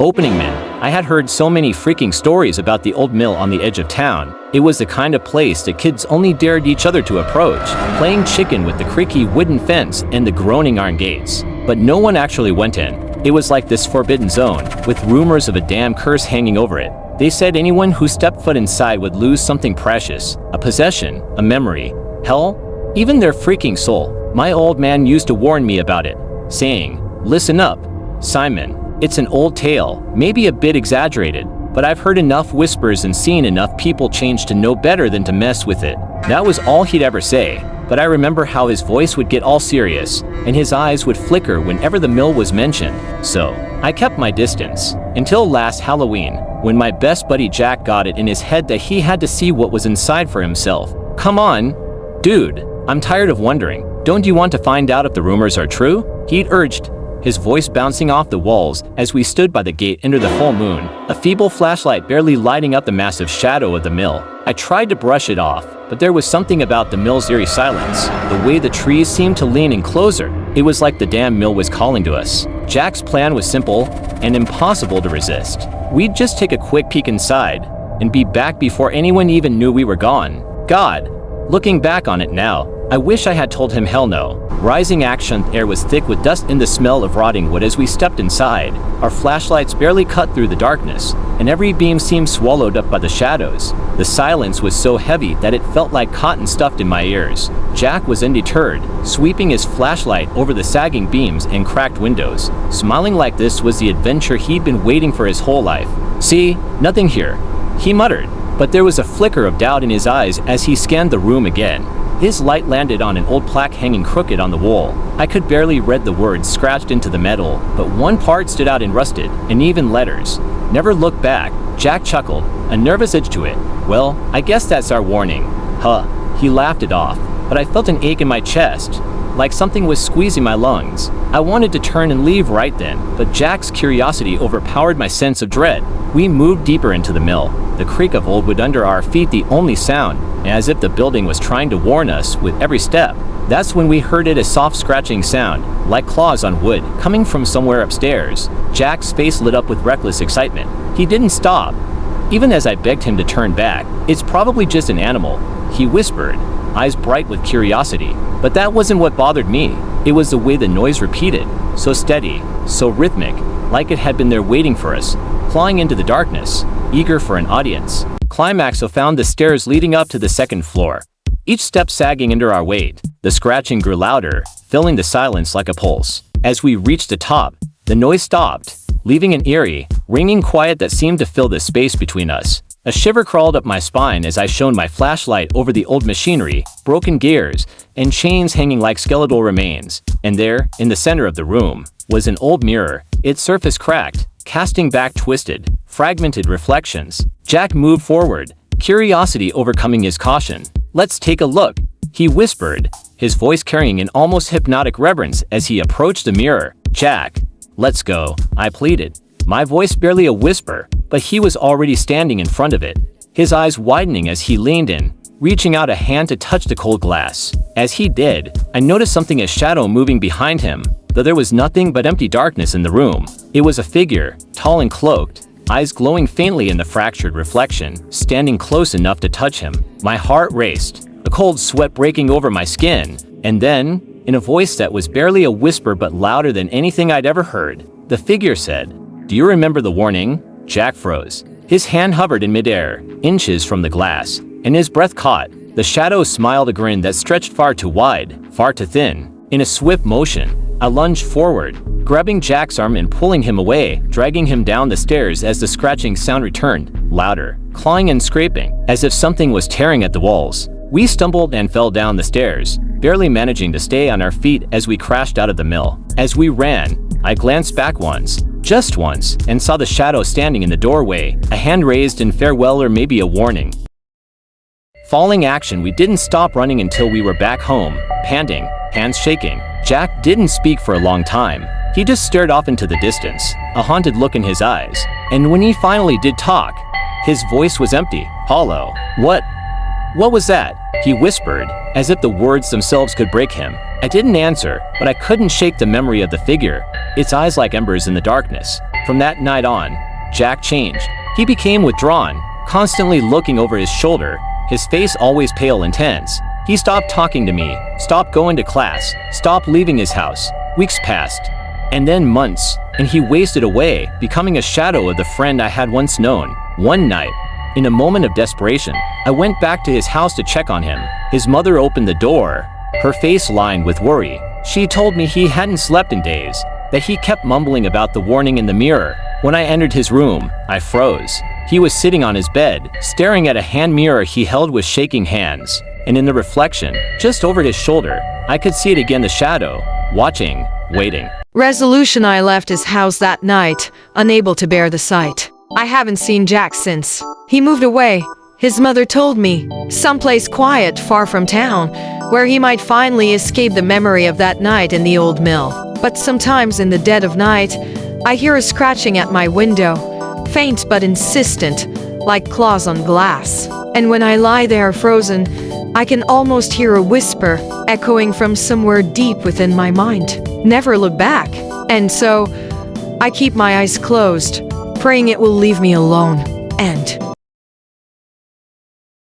Opening man, I had heard so many freaking stories about the old mill on the edge of town. It was the kind of place that kids only dared each other to approach, playing chicken with the creaky wooden fence and the groaning iron gates. But no one actually went in. It was like this forbidden zone, with rumors of a damn curse hanging over it. They said anyone who stepped foot inside would lose something precious, a possession, a memory, hell, even their freaking soul. My old man used to warn me about it, saying, "Listen up, Simon. It's an old tale, maybe a bit exaggerated, but I've heard enough whispers and seen enough people change to know better than to mess with it." That was all he'd ever say, but I remember how his voice would get all serious, and his eyes would flicker whenever the mill was mentioned. So, I kept my distance, until last Halloween, when my best buddy Jack got it in his head that he had to see what was inside for himself. "Come on, dude, I'm tired of wondering. Don't you want to find out if the rumors are true?" He'd urged, his voice bouncing off the walls as we stood by the gate under the full moon, a feeble flashlight barely lighting up the massive shadow of the mill. I tried to brush it off, but there was something about the mill's eerie silence, the way the trees seemed to lean in closer. It was like the damn mill was calling to us. Jack's plan was simple and impossible to resist. We'd just take a quick peek inside and be back before anyone even knew we were gone. God, looking back on it now, I wish I had told him hell no. Rising action air was thick with dust and the smell of rotting wood as we stepped inside. Our flashlights barely cut through the darkness, and every beam seemed swallowed up by the shadows. The silence was so heavy that it felt like cotton stuffed in my ears. Jack was undeterred, sweeping his flashlight over the sagging beams and cracked windows, smiling like this was the adventure he'd been waiting for his whole life. "See, nothing here," he muttered, but there was a flicker of doubt in his eyes as he scanned the room again. His light landed on an old plaque hanging crooked on the wall. I could barely read the words scratched into the metal, but one part stood out in rusted, uneven letters. "Never look back." Jack chuckled, a nervous edge to it. "Well, I guess that's our warning." Huh. He laughed it off, but I felt an ache in my chest, like something was squeezing my lungs. I wanted to turn and leave right then, but Jack's curiosity overpowered my sense of dread. We moved deeper into the mill, the creak of old wood under our feet the only sound, as if the building was trying to warn us with every step. That's when we heard a soft scratching sound, like claws on wood, coming from somewhere upstairs. Jack's face lit up with reckless excitement. He didn't stop, even as I begged him to turn back. "It's probably just an animal," he whispered, eyes bright with curiosity. But that wasn't what bothered me. It was the way the noise repeated, so steady, so rhythmic, like it had been there waiting for us, clawing into the darkness, eager for an audience. Climax found the stairs leading up to the second floor, each step sagging under our weight. The scratching grew louder, filling the silence like a pulse. As we reached the top, the noise stopped, leaving an eerie, ringing quiet that seemed to fill the space between us. A shiver crawled up my spine as I shone my flashlight over the old machinery, broken gears, and chains hanging like skeletal remains. And there, in the center of the room, was an old mirror, its surface cracked, casting back twisted, fragmented reflections. Jack moved forward, curiosity overcoming his caution. "Let's take a look," he whispered, his voice carrying an almost hypnotic reverence as he approached the mirror. "Jack, let's go," I pleaded, my voice barely a whisper, but he was already standing in front of it, his eyes widening as he leaned in, reaching out a hand to touch the cold glass. As he did, I noticed something, a shadow moving behind him, though there was nothing but empty darkness in the room. It was a figure, tall and cloaked, eyes glowing faintly in the fractured reflection, standing close enough to touch him. My heart raced, a cold sweat breaking over my skin, and then, in a voice that was barely a whisper but louder than anything I'd ever heard, the figure said, "Do you remember the warning?" Jack froze. His hand hovered in midair, inches from the glass, and his breath caught. The shadow smiled, a grin that stretched far too wide, far too thin. In a swift motion, I lunged forward, grabbing Jack's arm and pulling him away, dragging him down the stairs as the scratching sound returned, louder, clawing and scraping, as if something was tearing at the walls. We stumbled and fell down the stairs, barely managing to stay on our feet as we crashed out of the mill. As we ran, I glanced back once, just once, and saw the shadow standing in the doorway, a hand raised in farewell or maybe a warning. Falling action, we didn't stop running until we were back home, panting, hands shaking. Jack didn't speak for a long time. He just stared off into the distance, a haunted look in his eyes. And when he finally did talk, his voice was empty, hollow. What was that?" he whispered, as if the words themselves could break him. I didn't answer, but I couldn't shake the memory of the figure, its eyes like embers in the darkness, From that night on, Jack changed. He became withdrawn, constantly looking over his shoulder, his face always pale and tense. He stopped talking to me, stopped going to class, stopped leaving his house. Weeks passed, and then months, and he wasted away, becoming a shadow of the friend I had once known. One night, in a moment of desperation, I went back to his house to check on him. His mother opened the door, her face lined with worry. She told me he hadn't slept in days, that he kept mumbling about the warning in the mirror. When I entered his room, I froze. He was sitting on his bed, staring at a hand mirror he held with shaking hands. And in the reflection, just over his shoulder, I could see it again, the shadow, watching, waiting. Resolution: I left his house that night, unable to bear the sight. I haven't seen Jack since. He moved away. His mother told me, someplace quiet, far from town, where he might finally escape the memory of that night in the old mill. But sometimes in the dead of night, I hear a scratching at my window, faint but insistent, like claws on glass. And when I lie there frozen, I can almost hear a whisper echoing from somewhere deep within my mind. Never look back. And so, I keep my eyes closed, praying it will leave me alone. End.